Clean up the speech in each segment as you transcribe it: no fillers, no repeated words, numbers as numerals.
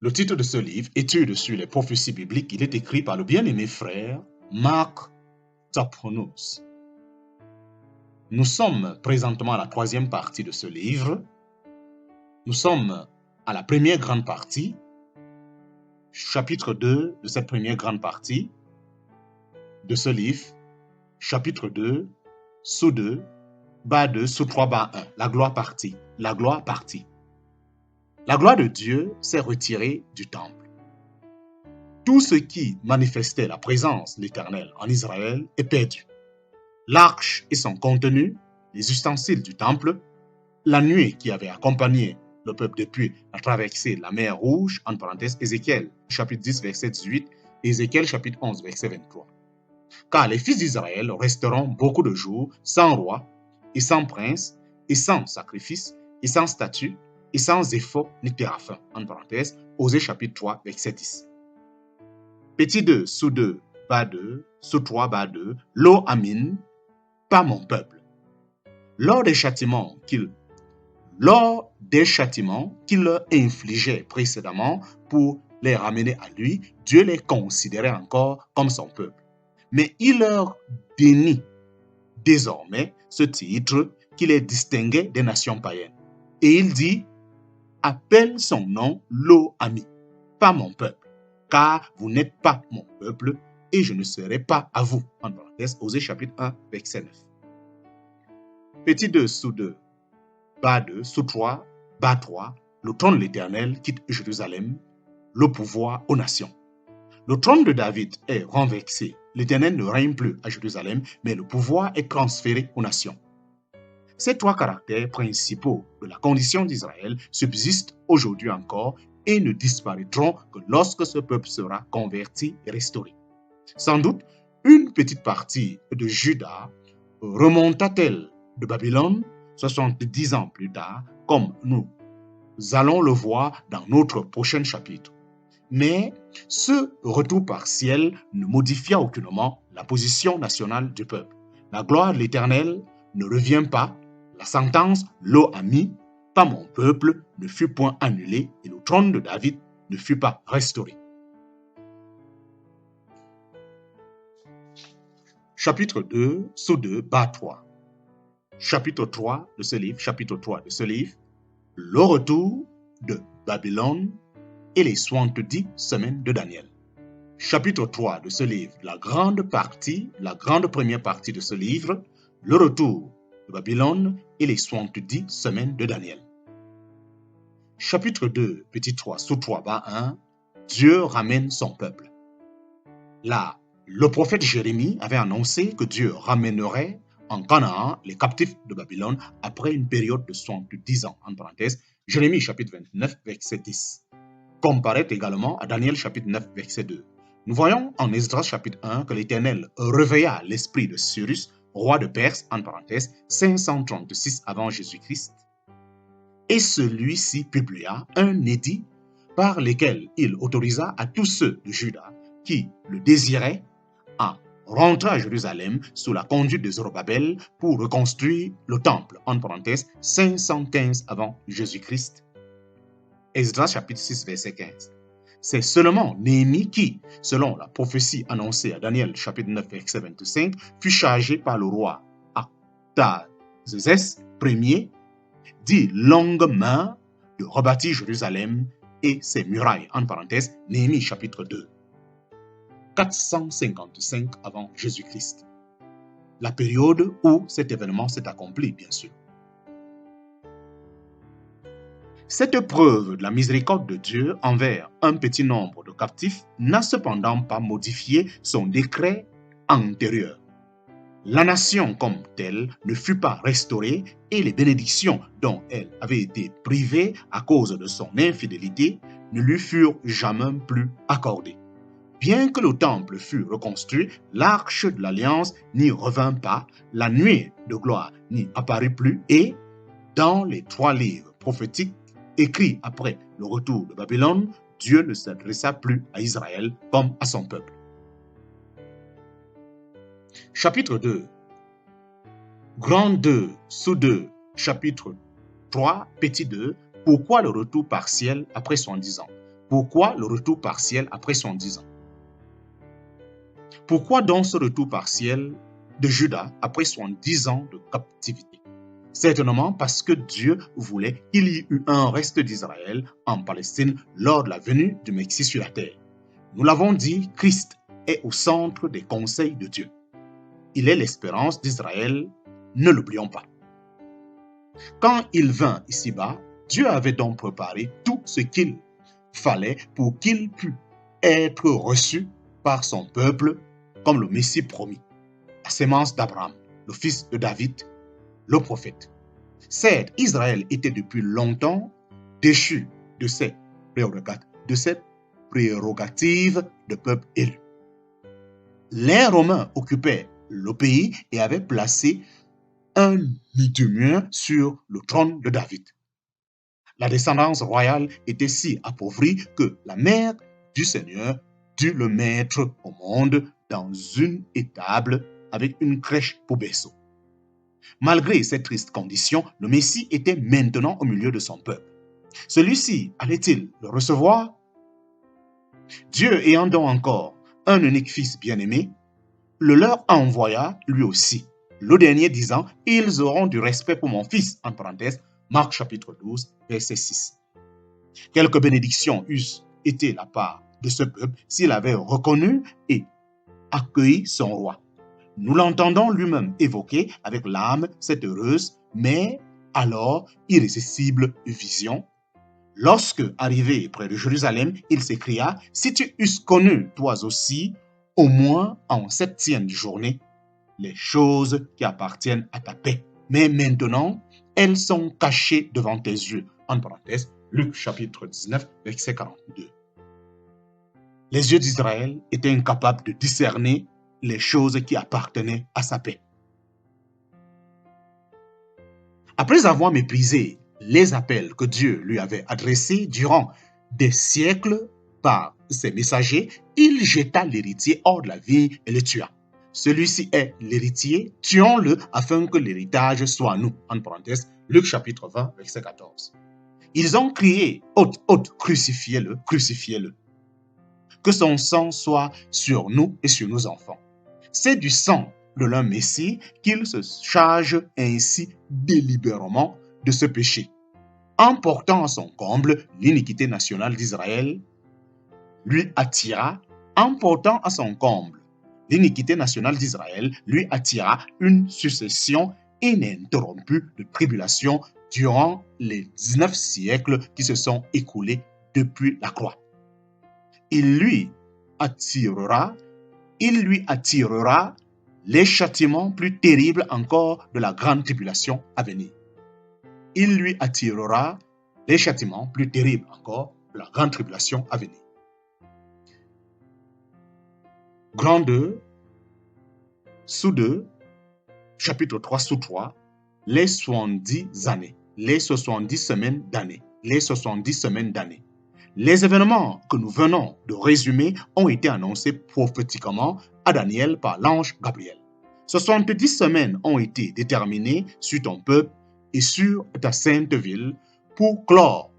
Le titre de ce livre, Études sur les prophéties bibliques, il est écrit par le bien-aimé frère Mark Tophonos. Nous sommes présentement à la troisième partie de ce livre. Nous sommes à la première grande partie, chapitre 2 de cette première grande partie de ce livre, chapitre 2, sous 2, bas 2, sous 3, bas 1, la gloire partie. La gloire partie. La gloire de Dieu s'est retirée du temple. Tout ce qui manifestait la présence de l'Éternel en Israël est perdu. L'arche et son contenu, les ustensiles du temple, la nuée qui avait accompagné le peuple depuis la traversée de la mer Rouge, en parenthèse Ézéchiel chapitre 10 verset 18 et Ézéchiel chapitre 11 verset 23. Car les fils d'Israël resteront beaucoup de jours sans roi et sans prince et sans sacrifice et sans statut et sans éphod ni téraphim, en parenthèse Osée chapitre 3 verset 10. Petit 2, sous 2, bas 2, sous 3, bas 2, Lo Amin, pas mon peuple. Lors des châtiments qu'il leur infligeait précédemment pour les ramener à lui, Dieu les considérait encore comme son peuple. Mais il leur dénie désormais ce titre qui les distinguait des nations païennes. Et il dit, appelle son nom Lo Ami, pas mon peuple. Car vous n'êtes pas mon peuple, et je ne serai pas à vous. En parenthèse, Osée chapitre 1, verset 9. Petit 2, sous 2, bas 2, sous 3, bas 3, le trône de l'Éternel quitte Jérusalem, le pouvoir aux nations. Le trône de David est renversé. L'Éternel ne règne plus à Jérusalem, mais le pouvoir est transféré aux nations. Ces trois caractères principaux de la condition d'Israël subsistent aujourd'hui encore et ne disparaîtront que lorsque ce peuple sera converti et restauré. Sans doute, une petite partie de Juda remonta-t-elle de Babylone 70 ans plus tard, comme nous allons le voir dans notre prochain chapitre. Mais ce retour partiel ne modifia aucunement la position nationale du peuple. La gloire de l'Éternel ne revient pas, la sentence Lo Ami, pas mon peuple, ne fut point annulée et le trône de David ne fut pas restauré. Chapitre 2, sous 2, bas 3. Chapitre 3 de ce livre, le retour de Babylone et les 70 semaines de Daniel. Chapitre 3 de ce livre, la grande première partie de ce livre, le retour de Babylone et les 70 semaines de Daniel. Chapitre 2, petit 3, sous 3, bas 1, Dieu ramène son peuple. Là, le prophète Jérémie avait annoncé que Dieu ramènerait en Canaan les captifs de Babylone après une période de 70 ans, en parenthèse, Jérémie chapitre 29, verset 10. Comparaît également à Daniel chapitre 9, verset 2. Nous voyons en Esdras chapitre 1 que l'Éternel réveilla l'esprit de Cyrus, roi de Perse, en parenthèse, 536 avant Jésus-Christ. Et celui-ci publia un édit par lequel il autorisa à tous ceux de Juda qui le désiraient à rentrer à Jérusalem sous la conduite de Zorobabel pour reconstruire le temple, en parenthèse, 515 avant Jésus-Christ. Esdras chapitre 6, verset 15. C'est seulement Néhémie qui, selon la prophétie annoncée à Daniel chapitre 9, verset 25, fut chargé par le roi Artaxerxès Ier, dit longue main, de rebâtir Jérusalem et ses murailles, en parenthèse, Néhémie chapitre 2. 455 avant Jésus-Christ. La période où cet événement s'est accompli, bien sûr. Cette preuve de la miséricorde de Dieu envers un petit nombre de captifs n'a cependant pas modifié son décret antérieur. La nation comme telle ne fut pas restaurée et les bénédictions dont elle avait été privée à cause de son infidélité ne lui furent jamais plus accordées. Bien que le temple fût reconstruit, l'arche de l'alliance n'y revint pas, la nuée de gloire n'y apparut plus et, dans les 3 livres prophétiques écrits après le retour de Babylone, Dieu ne s'adressa plus à Israël comme à son peuple. Chapitre 2. Grand 2, sous 2, chapitre 3, petit 2. Pourquoi le retour partiel après 70 ans? Pourquoi le retour partiel après 70 ans? Pourquoi donc ce retour partiel de Juda après 70 ans de captivité? Certainement parce que Dieu voulait qu'il y eût un reste d'Israël en Palestine lors de la venue du Messie sur la terre. Nous l'avons dit, Christ est au centre des conseils de Dieu. Il est l'espérance d'Israël, ne l'oublions pas. Quand il vint ici-bas, Dieu avait donc préparé tout ce qu'il fallait pour qu'il pût être reçu par son peuple comme le Messie promis, la sémence d'Abraham, le fils de David, le prophète. Certes, Israël était depuis longtemps déchu de ses prérogatives de peuple élu. Les Romains occupaient le pays et avaient placé un Idumien sur le trône de David. La descendance royale était si appauvrie que la mère du Seigneur dut le mettre au monde dans une étable avec une crèche pour berceau. Malgré cette triste condition, le Messie était maintenant au milieu de son peuple. Celui-ci allait-il le recevoir? Dieu ayant donc encore un unique fils bien-aimé, le leur envoya lui aussi, le dernier disant « Ils auront du respect pour mon fils » en parenthèse, Marc chapitre 12, verset 6. Quelques bénédictions eussent été la part de ce peuple s'il avait reconnu et accueilli son roi. Nous l'entendons lui-même évoquer avec l'âme cette heureuse, mais alors irrésistible vision. Lorsque, arrivé près de Jérusalem, il s'écria « Si tu eusses connu, toi aussi, au moins en 7e journée, les choses qui appartiennent à ta paix. Mais maintenant, elles sont cachées devant tes yeux. » En parenthèse, Luc chapitre 19, verset 42. Les yeux d'Israël étaient incapables de discerner les choses qui appartenaient à sa paix. Après avoir méprisé les appels que Dieu lui avait adressés durant des siècles par ses messagers, il jeta l'héritier hors de la vigne et le tua. Celui-ci est l'héritier, tuons-le afin que l'héritage soit à nous. En parenthèse, Luc chapitre 20, verset 14. Ils ont crié, ôte, ôte, crucifiez-le, crucifiez-le. Que son sang soit sur nous et sur nos enfants. C'est du sang de leur Messie qu'il se charge ainsi délibérément de ce péché. En portant à son comble l'iniquité nationale d'Israël, lui attira, en portant à son comble l'iniquité nationale d'Israël, lui attira une succession ininterrompue de tribulations durant les 19 siècles qui se sont écoulés depuis la croix. Il lui attirera les châtiments plus terribles encore de la grande tribulation à venir. Il lui attirera les châtiments plus terribles encore de la grande tribulation à venir. Grand 2, sous 2, chapitre 3 sous 3, les 70 années, les 70 semaines d'années, les 70 semaines d'années. Les événements que nous venons de résumer ont été annoncés prophétiquement à Daniel par l'ange Gabriel. 70 semaines ont été déterminées sur ton peuple et sur ta sainte ville pour clore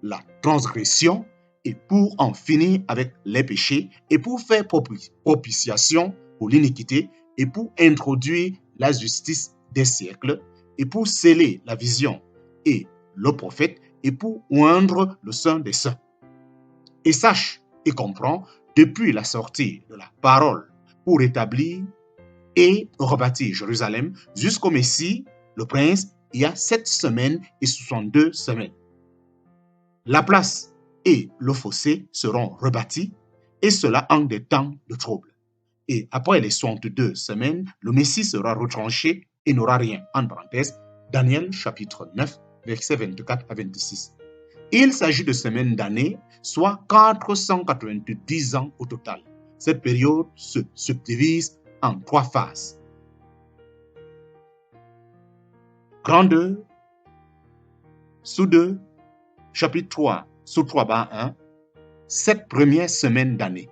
la transgression et pour en finir avec les péchés et pour faire propitiation pour l'iniquité et pour introduire la justice des siècles et pour sceller la vision et le prophète et pour oindre le Saint des Saints. Et sache et comprends, depuis la sortie de la parole pour établir et rebâtir Jérusalem jusqu'au Messie, le prince, il y a 7 semaines et 62 semaines. La place et le fossé seront rebâtis, et cela en des temps de trouble. Et après les 62 semaines, le Messie sera retranché et n'aura rien. En parenthèse, Daniel chapitre 9, versets 24 à 26. Il s'agit de semaines d'années, soit 490 ans au total. Cette période se subdivise en 3 phases. Grand 2, sous 2, chapitre 3, sous 3-1, 7 premières semaines d'année.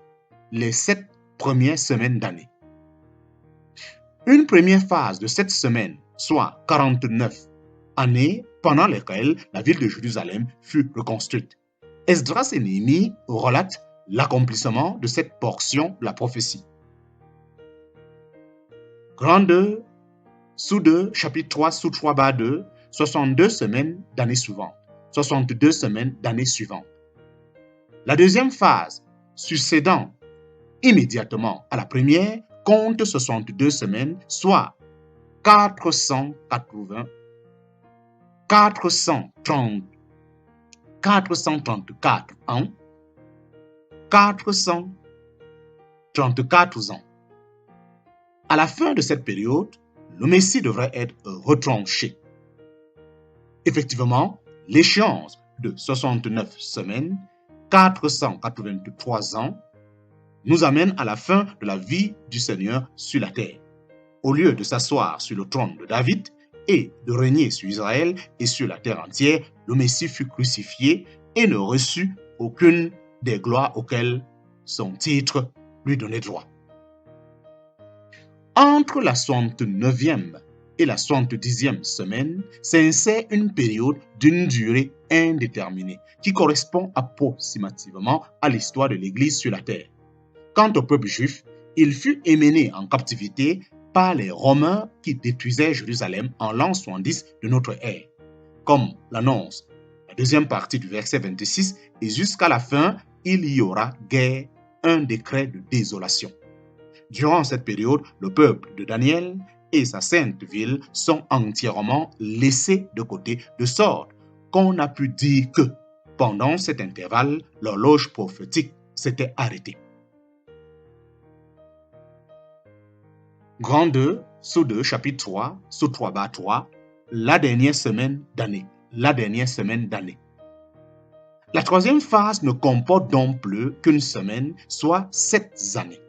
Les 7 premières semaines d'année. Une première phase de 7 semaines, soit 49 années, pendant lesquelles la ville de Jérusalem fut reconstruite. Esdras et Néhémie relatent l'accomplissement de cette portion de la prophétie. Grand 2, sous 2, chapitre 3, sous 3, bas 2, 62 semaines d'année suivante, 62 semaines d'année suivante. La deuxième phase, succédant immédiatement à la première, compte 62 semaines, soit 434 ans, 434 ans. À la fin de cette période, le Messie devrait être retranché. Effectivement, l'échéance de 69 semaines, 483 ans, nous amène à la fin de la vie du Seigneur sur la terre. Au lieu de s'asseoir sur le trône de David et de régner sur Israël et sur la terre entière, le Messie fut crucifié et ne reçut aucune des gloires auxquelles son titre lui donnait droit. Entre la 69e et la 70e semaine s'insère une période d'une durée indéterminée qui correspond approximativement à l'histoire de l'Église sur la terre. Quant au peuple juif, il fut emmené en captivité par les Romains qui détruisaient Jérusalem en l'an 70 de notre ère, comme l'annonce la deuxième partie du verset 26, et jusqu'à la fin, il y aura guerre, un décret de désolation. Durant cette période, le peuple de Daniel et sa sainte ville sont entièrement laissés de côté, de sorte qu'on a pu dire que, pendant cet intervalle, l'horloge prophétique s'était arrêtée. Grand 2, sous 2, chapitre 3, sous 3, bas 3, la dernière semaine d'année. La dernière semaine d'année. La troisième phase ne comporte donc plus qu'une semaine, soit 7 années.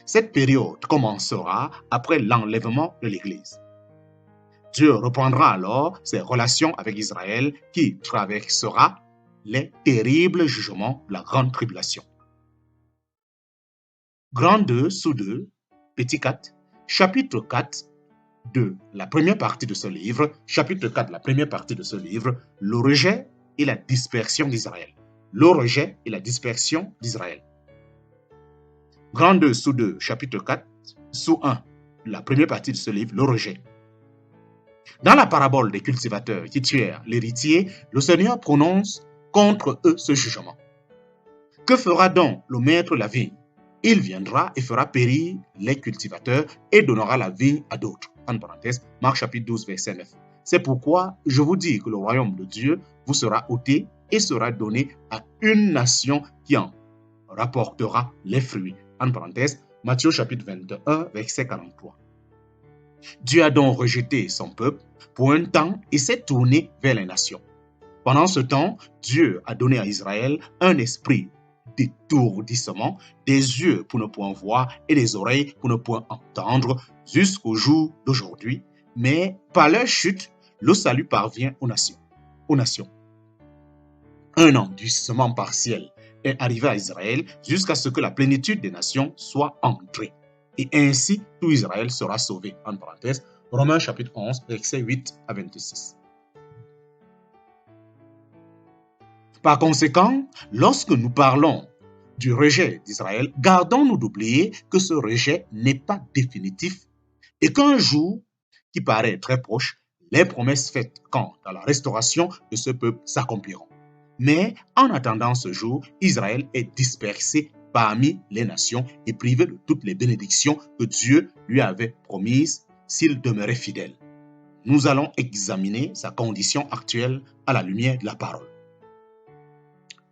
Cette période commencera après l'enlèvement de l'Église. Dieu reprendra alors ses relations avec Israël qui traversera les terribles jugements de la grande tribulation. Grand 2, sous 2, petit 4, chapitre 4 de la première partie de ce livre, chapitre 4 de la première partie de ce livre, le rejet et la dispersion d'Israël. Le rejet et la dispersion d'Israël. Grand 2, sous 2, chapitre 4, sous 1, la première partie de ce livre, le rejet. Dans la parabole des cultivateurs qui tuèrent l'héritier, le Seigneur prononce contre eux ce jugement. Que fera donc le maître de la vigne? Il viendra et fera périr les cultivateurs et donnera la vigne à d'autres. En parenthèse, Marc chapitre 12, verset 9. C'est pourquoi je vous dis que le royaume de Dieu vous sera ôté et sera donné à une nation qui en rapportera les fruits. En parenthèse, Matthieu chapitre 21, verset 43. Dieu a donc rejeté son peuple pour un temps et s'est tourné vers les nations. Pendant ce temps, Dieu a donné à Israël un esprit d'étourdissement, des yeux pour ne point voir et des oreilles pour ne point entendre jusqu'au jour d'aujourd'hui. Mais par leur chute, le salut parvient aux nations. Un endurcissement partiel est arrivé à Israël jusqu'à ce que la plénitude des nations soit entrée. Et ainsi, tout Israël sera sauvé. En parenthèse, Romains chapitre 11, versets 8 à 26. Par conséquent, lorsque nous parlons du rejet d'Israël, gardons-nous d'oublier que ce rejet n'est pas définitif et qu'un jour, qui paraît très proche, les promesses faites quant à la restauration de ce peuple s'accompliront. Mais en attendant ce jour, Israël est dispersé parmi les nations et privé de toutes les bénédictions que Dieu lui avait promises s'il demeurait fidèle. Nous allons examiner sa condition actuelle à la lumière de la parole.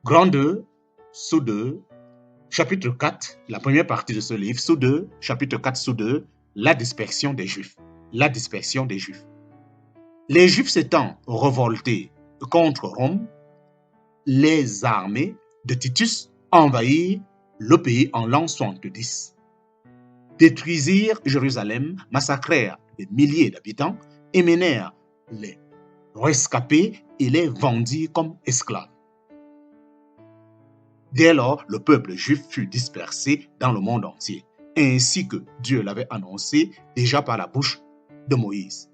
Grand 2, sous 2, chapitre 4, la première partie de ce livre, sous 2, chapitre 4, sous 2, la dispersion des Juifs. La dispersion des Juifs. Les Juifs s'étant révoltés contre Rome, les armées de Titus envahirent le pays en l'an 70, détruisirent Jérusalem, massacrèrent des milliers d'habitants et menèrent les rescapés et les vendirent comme esclaves. Dès lors, le peuple juif fut dispersé dans le monde entier, ainsi que Dieu l'avait annoncé déjà par la bouche de Moïse.